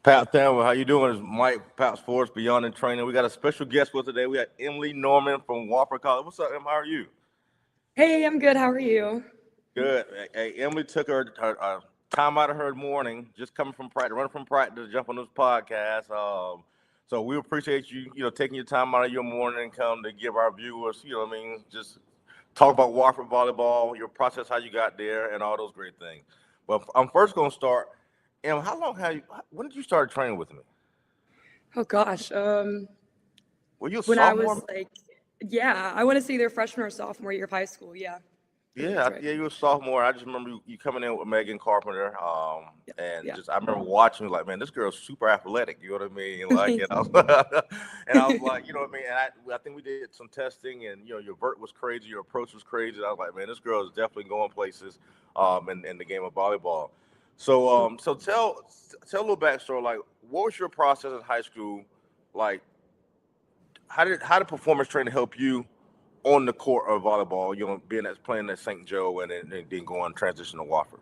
Pat Thamel, how you doing? It's Mike, Pat Sports Beyond in Training. We got a special guest for today. We got Emily Norman from Wofford College. What's up, Em? How are you? Hey, I'm good. How are you? Good. Hey, Emily took her time out of her morning, just coming from practice, running from practice to jump on this podcast. So we appreciate you, taking your time out of your morning and come to give our viewers, what I mean, just talk about Wofford volleyball, your process, how you got there, and all those great things. But I'm first going to start. Em, when did you start training with me? Oh gosh. Were you a When I was sophomore? like, yeah, I want to say either freshman or sophomore year of high school. Yeah, I think Yeah, that's right. yeah, you were a sophomore. I just remember you coming in with Megan Carpenter, Yeah, and yeah. just I remember watching you like, man, this girl's super athletic. You know what I mean? Like, and I was like, you know what I mean? And I think we did some testing, and your vert was crazy, your approach was crazy. And I was like, man, this girl is definitely going places, in the game of volleyball. So tell a little backstory. Like, what was your process in high school? Like, how did performance training help you on the court of volleyball, being as playing at St. Joe and then going transition to Wofford?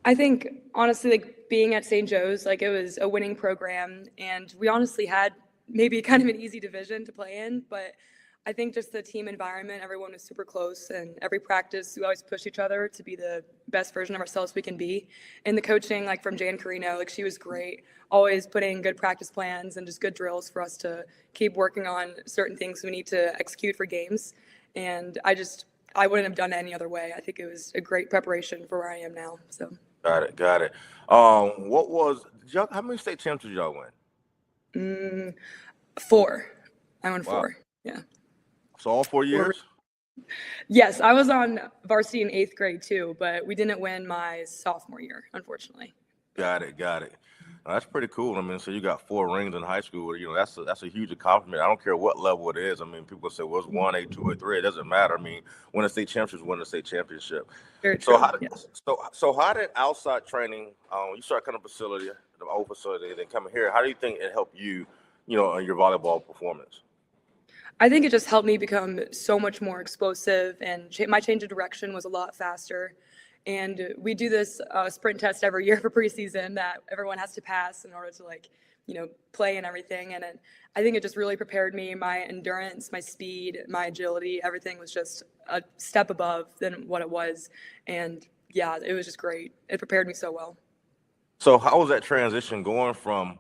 I think honestly, like being at St. Joe's, like it was a winning program, and we honestly had maybe kind of an easy division to play in. But I think just the team environment, everyone was super close, and every practice we always push each other to be the best version of ourselves we can be. And the coaching, like from Jan Carino, like she was great, always putting good practice plans and just good drills for us to keep working on certain things we need to execute for games. And I wouldn't have done it any other way. I think it was a great preparation for where I am now. So. Got it, got it. How many state championships did y'all win? Mm, four. I won Wow. four. Yeah. So all four Four. years? Yes, I was on varsity in eighth grade too, but we didn't win my sophomore year, unfortunately. But Got it, got it. That's pretty cool. I mean, so you got four rings in high school. That's a huge accomplishment. I don't care what level it is. I mean, people say, well, it's one, A, two, or three. It doesn't matter. I mean, win a state championship is win a state championship. very So true. how did Yeah. how did outside training? You start kind of facility, the old facility, then coming here. How do you think it helped you, in your volleyball performance? I think it just helped me become so much more explosive, and my change of direction was a lot faster. And we do this sprint test every year for preseason that everyone has to pass in order to play and everything. And I think it just really prepared me. My endurance, my speed, my agility, everything was just a step above than what it was. And yeah, it was just great. It prepared me so well. So how was that transition going from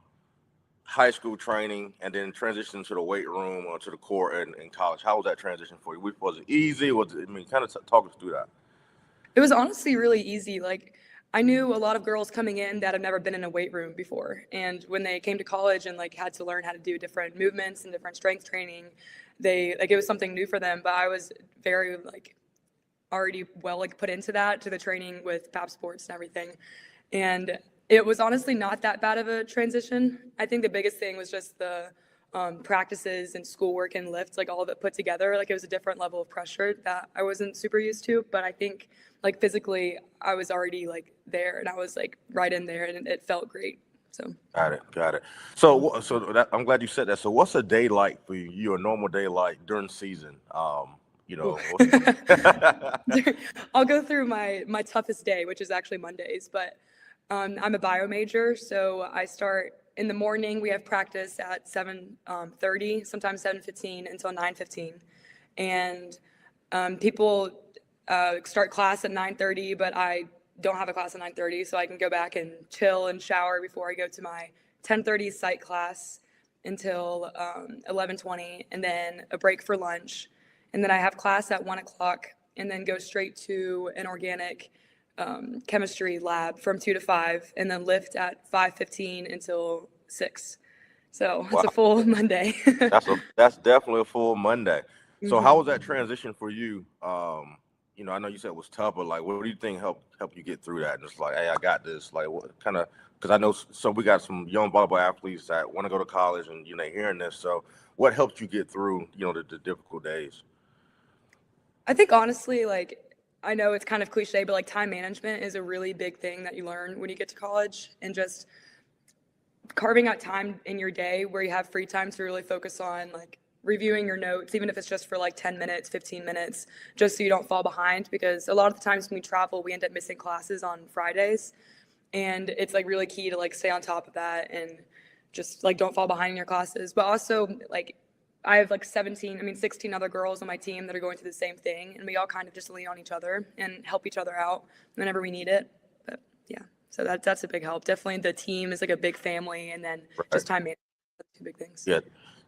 high school training and then transitioning to the weight room or to the court in college? How was that transition for you? Was it easy? I mean, kind of talk us through that. It was honestly really easy. Like, I knew a lot of girls coming in that have never been in a weight room before. And when they came to college and like had to learn how to do different movements and different strength training, it was something new for them. But I was very like already well like put into that, to the training with PAP sports and everything. And it was honestly not that bad of a transition. I think the biggest thing was just the practices and schoolwork and lifts, like all of it put together. Like it was a different level of pressure that I wasn't super used to. But I think like physically, I was already like there, and I was like right in there, and it felt great. So. Got it, got it. I'm glad you said that. So what's a day like for you? Your normal day like during season? Ooh. What's I'll go through my toughest day, which is actually Mondays. But I'm a bio major, so I start in the morning. We have practice at 7:30, sometimes 7:15 until 9:15, and people start class at 9:30, but I don't have a class at 9:30, so I can go back and chill and shower before I go to my 10:30 psych class until 11:20, and then a break for lunch, and then I have class at 1 o'clock, and then go straight to an organic chemistry lab from 2 to 5, and then lift at 5:15 until 6. So it's wow? a full Monday. That's definitely a full Monday. So how hmm was that transition for you? I know you said it was tough, but like, what do you think helped you get through that? Just like, hey, I got this. Like, what kind of? Because I know so we got some young volleyball athletes that want to go to college, and hearing this. So, what helped you get through the difficult days? I think honestly, like, I know it's kind of cliche, but like time management is a really big thing that you learn when you get to college, and just carving out time in your day where you have free time to really focus on like reviewing your notes, even if it's just for like 10 minutes, 15 minutes, just so you don't fall behind. Because a lot of the times when we travel, we end up missing classes on Fridays. And it's like really key to like stay on top of that and just like don't fall behind in your classes. But also like I have like 16 other girls on my team that are going through the same thing, and we all kind of just lean on each other and help each other out whenever we need it. But yeah, so that's a big help. Definitely the team is like a big family, and then Right. just time management. That's two big things. Yeah.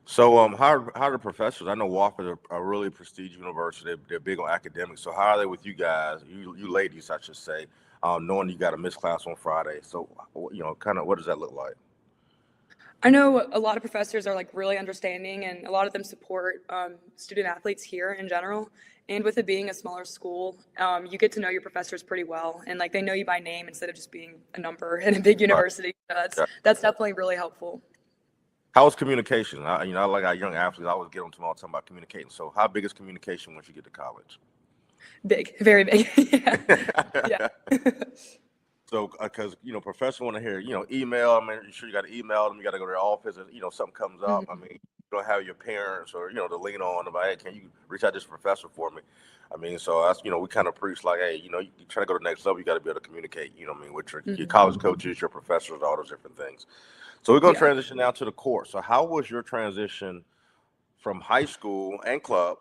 So, how are the professors? I know Wofford are a really prestigious university. They're big on academics. So, how are they with you guys? You ladies, I should say, knowing you got a missed class on Friday. So, kind of what does that look like? I know a lot of professors are like really understanding, and a lot of them support student athletes here in general. And with it being a smaller school, you get to know your professors pretty well, and like they know you by name instead of just being a number in a big Right. university. So Yeah. that's definitely really helpful. How is communication? I like our young athletes. I always get them to all the time about communicating. So, how big is communication once you get to college? Big, very big. Yeah. Yeah. So, because professors want to hear, email. I mean, you sure you got to email them. You got to go to their office, and something comes up. I Mhm. mean, you don't have your parents or to lean on about, hey, can you reach out to this professor for me? I mean, so that's we kind of preach like, hey, you try to go to the next level, you got to be able to communicate. I mean, with your Mhm. college coaches, your professors, all those different things. So we're going to Yeah. transition now to the court. So, how was your transition from high school and club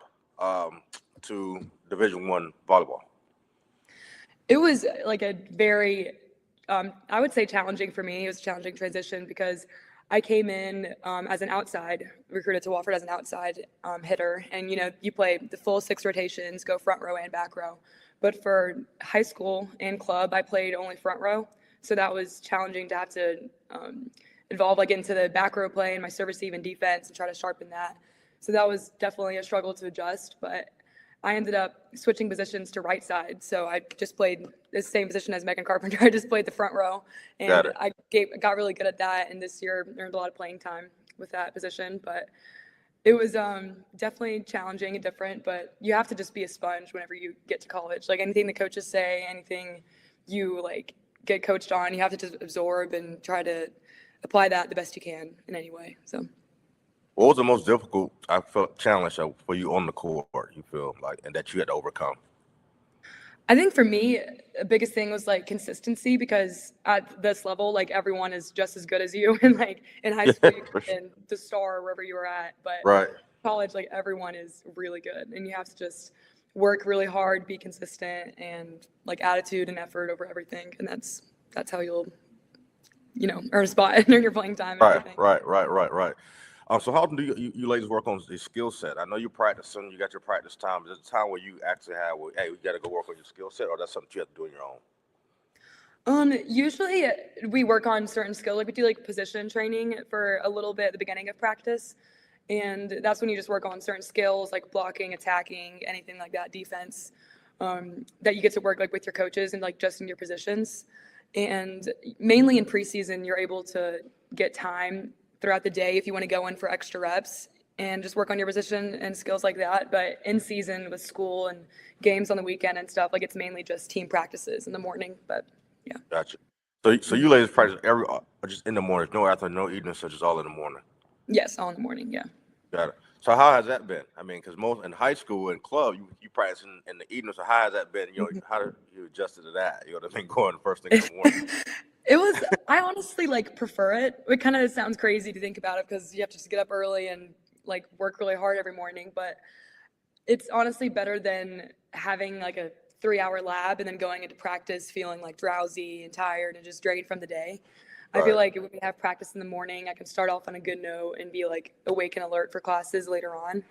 to Division I volleyball? It was like a very, I would say challenging for me. It was a challenging transition because I came in as an outside, recruited to Wofford as an outside hitter. And, you play the full 6 rotations, go front row and back row. But for high school and club, I played only front row. So that was challenging to have to evolve like into the back row play and my service even defense and try to sharpen that. So that was definitely a struggle to adjust. But I ended up switching positions to right side. So I just played the same position as Megan Carpenter. I just played the front row, Got and it. got really good at that. And this year earned a lot of playing time with that position. But it was definitely challenging and different. But you have to just be a sponge whenever you get to college. Like anything the coaches say, anything you like get coached on, you have to just absorb and try to apply that the best you can in any way. So. What was the most difficult I felt challenge for you on the court? You feel like, and that you had to overcome? I think for me, the biggest thing was like consistency because at this level, like everyone is just as good as you. And like in high Yeah, school, you for could sure. have been the star wherever you were at. But Right. college, like everyone is really good. And you have to just work really hard, be consistent, and like attitude and effort over everything. And that's how you'll, earn a spot and earn your playing time and Right. everything. Right. Right. Right. Right. So how often do you ladies work on the skill set? I know you practicing, you got your practice time. Is it a time where you actually have, well, hey, we got to go work on your skill set, or that's something you have to do on your own? Usually we work on certain skills, like we do like position training for a little bit at the beginning of practice. And that's when you just work on certain skills like blocking, attacking, anything like that, defense, that you get to work like with your coaches and like just in your positions. And mainly in preseason, you're able to get time throughout the day if you want to go in for extra reps and just work on your position and skills like that. But in season with school and games on the weekend and stuff, like it's mainly just team practices in the morning. But yeah. Gotcha. So you ladies practice just in the morning, no afternoon, no evening, so just all in the morning. Yes, all in the morning. Yeah. Got it. So how has that been? I mean, because most in high school and club, you practice in the evening. So how has that been? How did you adjusted to that? What I mean, going first thing in the morning. It was, I honestly like prefer it. It kind of sounds crazy to think about it because you have to just get up early and like work really hard every morning. But it's honestly better than having like a 3 hour lab and then going into practice feeling like drowsy and tired and just drained from the day. I feel Right. like when we have practice in the morning, I can start off on a good note and be like awake and alert for classes later on.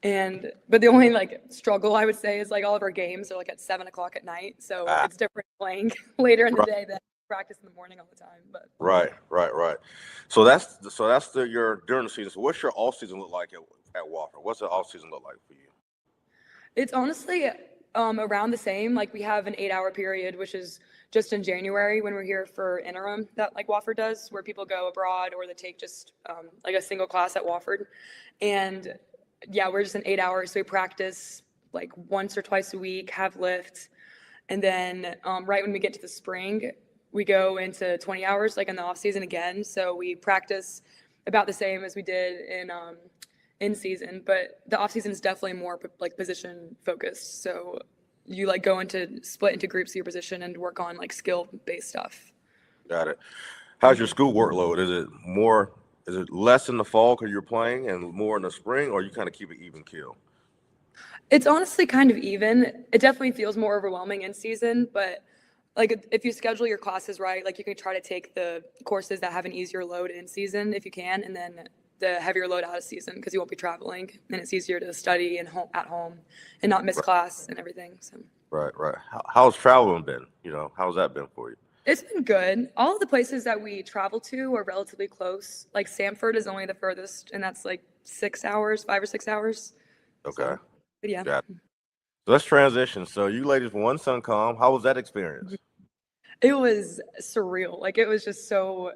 But the only like struggle I would say is like all of our games are like at 7 o'clock at night. So Ah, it's different playing later in the right. day than practice in the morning all the time. But Right. Right. Right. So that's your during the season. So what's your off season look like at Wofford? What's the off season look like for you? it's honestly around the same. Like we have an 8 hour period, which is just in January when we're here for interim that like Wofford does, where people go abroad or they take just like a single class at Wofford. And yeah, we're just in 8 hours. So we practice like once or twice a week, have lifts. And then right when we get to the spring, we go into 20 hours, like in the off season again. So we practice about the same as we did in season, but the off season is definitely more like position focused. So you like go into split into groups of your position and work on like skill based stuff. Got it. How's your school workload? Is it less in the fall because you're playing and more in the spring, or you kind of keep it even keel? It's honestly kind of even. It definitely feels more overwhelming in season, but like if you schedule your classes right, like you can try to take the courses that have an easier load in season if you can, and then the heavier load out of season because you won't be traveling and it's easier to study and at home and not miss Right, class and everything. So right. How's traveling been? How's that been for you? it's been good. All of the places that we travel to are relatively close. Like Sanford is only the furthest, and that's like 6 hours, 5 or 6 hours. Okay, So, but yeah. got it. So let's transition. So you ladies won Suncom. How was that experience? It was surreal. Like it was just so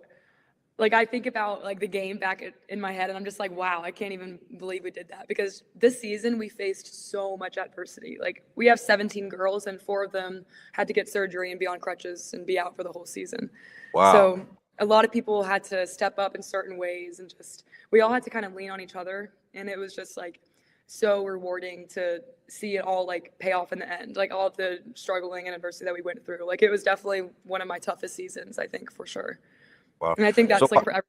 like I think about like the game back in my head and I'm just like, wow, I can't even believe we did that because this season we faced so much adversity. Like we have 17 girls and 4 of them had to get surgery and be on crutches and be out for the whole season. Wow. So a lot of people had to step up in certain ways and just we all had to kind of lean on each other and it was just like so rewarding to see it all like pay off in the end. Like all of the struggling and adversity that we went through. Like it was definitely one of my toughest seasons, I think for sure. Wow. And I think So that's like for everyone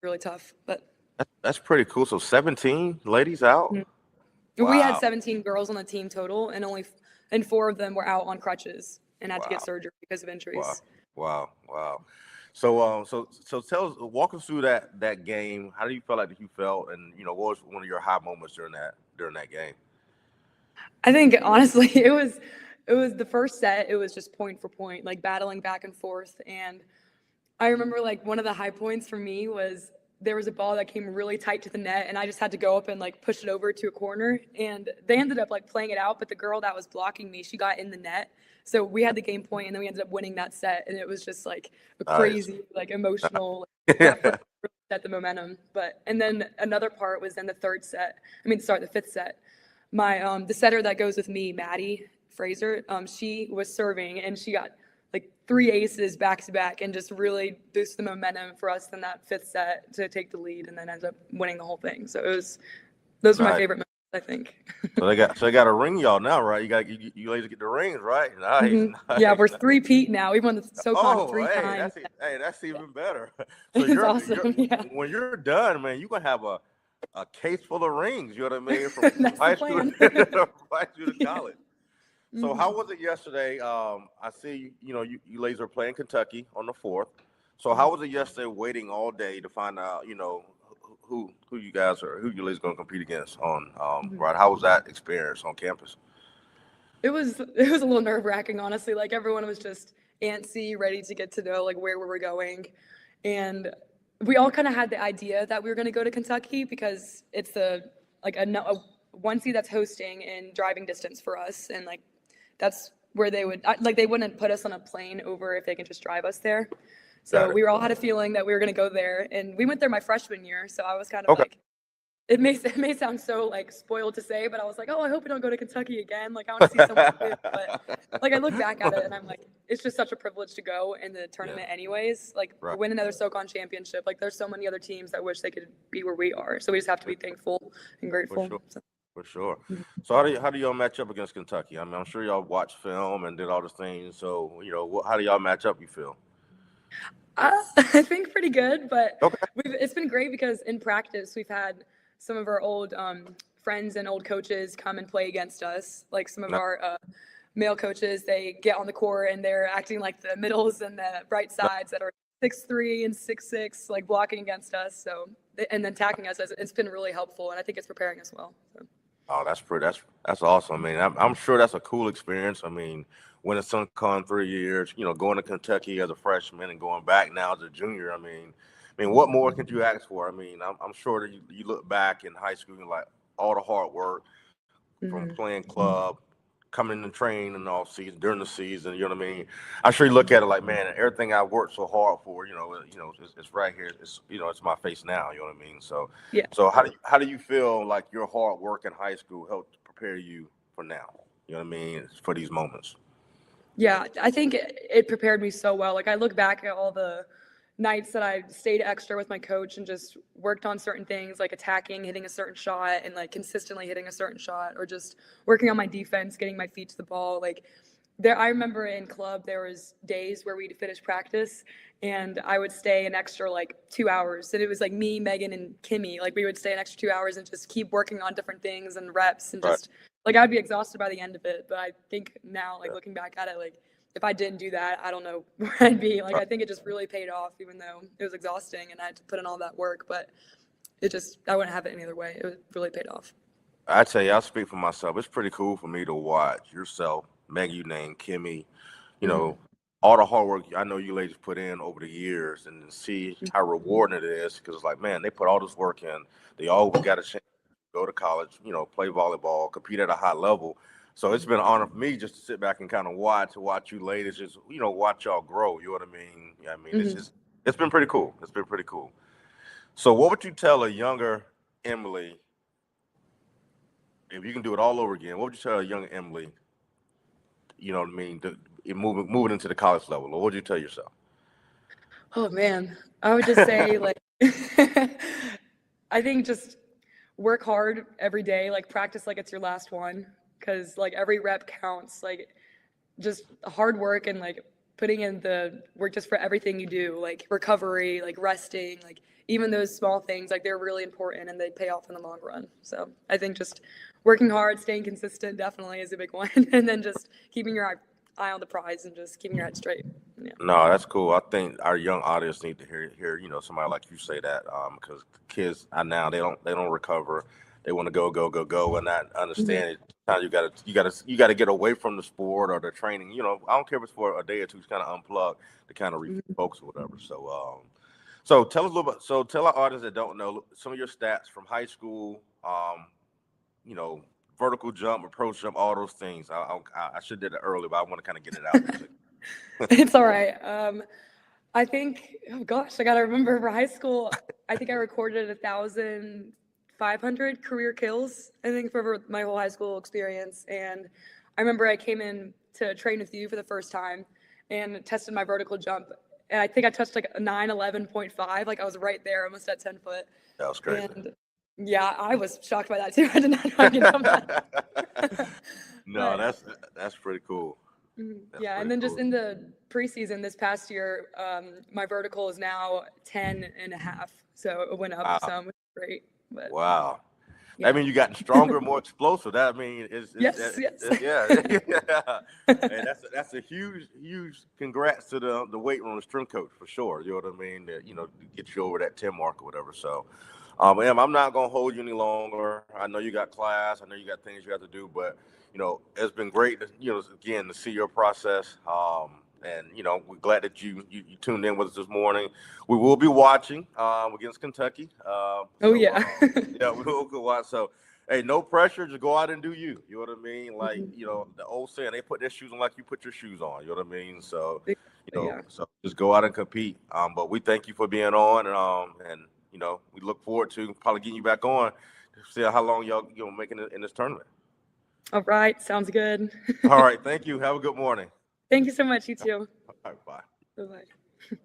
really tough. But that's pretty cool. So 17 ladies out. mhm. We had Wow. 17 girls on the team total, and and 4 of them were out on crutches and had to get Wow. surgery because of Wow. injuries. Wow. So walk us through that game. How do you feel like you felt, and what was one of your high moments during that game? I think honestly, it was the first set. It was just point for point, like battling back and forth. And I remember like one of the high points for me was there was a ball that came really tight to the net, and I just had to go up and like push it over to a corner. And they ended up like playing it out, but the girl that was blocking me, she got in the net. So we had the game point, and then we ended up winning that set. And it was just like a Nice. crazy, like emotional. That first really set the momentum. But and then another part was then the third set. I mean, sorry, the fifth set. My the setter that goes with me, Maddie Fraser, she was serving, and she got like 3 aces back to back and just really boost the momentum for us in that fifth set to take the lead and then end up winning the whole thing. So those were my Nice. favorite moments, I think. So they got a ring y'all now, right? You ladies get the rings, right? Nice, Hmm. Yeah, nice. we're three-peat now. We won the SoCon Oh, three hey, times. that's even better. So It's you're awesome. Yeah, when you're done, man, you're gonna have a case full of rings. You know what I mean? From that's the high school plan. to high school to Yeah. college. So how Hmm. was it yesterday? I see you ladies are playing Kentucky on the fourth. So how was it yesterday? Waiting all day to find out who you guys are, who you ladies going to compete against on right? How was that experience on campus? It was a little nerve-wracking, honestly. Like everyone was just antsy, ready to get to know like where we were going. And we all kind of had the idea that we were going to go to Kentucky because it's like a one seed that's hosting in driving distance for us and like that's where like they wouldn't put us on a plane over if they can just drive us there. So Got it. we all had a feeling that we were going to go there and we went there my freshman year, so I was kind of Okay. like it may sound so like spoiled to say, but I was like, oh, I hope we don't go to Kentucky again. Like I want to see someone new. But like I look back at it and I'm like, it's just such a privilege to go in the Yeah. tournament anyways. Like Right. win another SoCon championship. Like there's so many other teams that wish they could be where we are. So we just have to be thankful and For grateful. sure. So, For sure. mhm. So how do y'all match up against Kentucky? I mean, I'm sure y'all watch film and did all the things. So how do y'all match up? You feel? I think pretty good, but Okay. it's been great because in practice we've had some of our old friends and old coaches come and play against us. Like some of No, our male coaches, they get on the court and they're acting like the middles and the right no. sides that are 6'3" and 6'6", like blocking against us. So and then attacking us. It's been really helpful, and I think it's preparing us well. So. Oh, that's pretty. That's awesome. I mean, I'm sure that's a cool experience. I mean, winning SunCon 3 years, going to Kentucky as a freshman and going back now as a junior. I mean, what more could you ask for? I mean, I'm sure that you look back in high school and like all the hard work from Hmm. playing club, coming to train in the off season, during the season. You know what I mean? I'm sure you look at it like, man, everything I worked so hard for, it's right here. It's my face now. You know what I mean? So, Yeah. so how do you feel like your hard work in high school helped prepare you for now? You know what I mean? For these moments. Yeah, I think it prepared me so well. Like I look back at all the nights that I stayed extra with my coach and just worked on certain things like attacking, hitting a certain shot and like consistently hitting a certain shot or just working on my defense, getting my feet to the ball. Like there, I remember in club there was days where we'd finish practice and I would stay an extra like 2 hours. And it was like me, Megan, and Kimmy. Like we would stay an extra 2 hours and just keep working on different things and reps and Right. just like I'd be exhausted by the end of it. But I think now, like Yeah. looking back at it, like if I didn't do that, I don't know where I'd be. Like Right. I think it just really paid off, even though it was exhausting and I had to put in all that work. But it just I wouldn't have it any other way. It really paid off. I tell you, I'll speak for myself. It's pretty cool for me to watch yourself, Meg, you named Kimmy, you Hmm. know, all the hard work I know you ladies put in over the years and see how rewarding it is because it's like, man, they put all this work in. They all got a chance to go to college, play volleyball, compete at a high level. So it's been an honor for me just to sit back and kind of watch you ladies just, watch y'all grow. You know what I mean? I mean, it's Hmm. just, it's been pretty cool. It's been pretty cool. So what would you tell a younger Emily if you can do it all over again? What would you tell a young Emily, you know what I mean, moving into the college level? Or what would you tell yourself? Oh man, I would just say like I think just work hard every day, like practice like it's your last one because like every rep counts. Like just hard work and like putting in the work just for everything you do, like recovery, like resting, like even those small things, like they're really important and they pay off in the long run. So I think just working hard, staying consistent definitely is a big one. And then just keeping your eye on the prize and just keeping your head straight. Yeah. No, that's cool. I think our young audience need to hear somebody like you say that, because kids now they don't recover. They want to go, and not Mhm. understand it. Sometimes you gotta get away from the sport or the training. I don't care if it's for a day or two. Just kind of unplug to kind of Mhm. refocus or whatever. So tell us a little bit. So tell our audience that don't know some of your stats from high school. You know, vertical jump, approach jump, all those things. I should have did it earlier, but I want to kind of get it out there. It's all right. I think, oh gosh, I gotta remember for high school, I think I recorded 1,500 career kills, I think, for my whole high school experience. And I remember I came in to train with you for the first time and tested my vertical jump. And I think I touched like a 911.5, like I was right there, almost at 10 foot. That was crazy. And yeah, I was shocked by that too. I did not know I could jump that. No, But that's pretty cool. That's yeah, and pretty then just cool. in the preseason this past year, my vertical is now 10 and a half. So it went up Wow. some, which is great. But Wow. That yeah. means you gotten stronger, more explosive. That I mean, Yes, yes. yeah, yeah. And that's a huge congrats to the weight room strength coach for sure. You know what I mean? That get you over that 10 mark or whatever. So, Em, I'm not gonna hold you any longer. I know you got class. I know you got things you have to do, but it's been great. Again, to see your process. And we're glad that you tuned in with us this morning. We will be watching against Kentucky. Oh yeah. Yeah, we will go watch. So, hey, no pressure. Just go out and do you. You know what I mean? Like, Mhm. the old saying, they put their shoes on like you put your shoes on. You know what I mean? So, Yeah. so just go out and compete. But we thank you for being on, and we look forward to probably getting you back on to see how long y'all making it in this tournament. All right. Sounds good. All right, thank you. Have a good morning. Thank you so much. You too. All right, bye. Bye bye.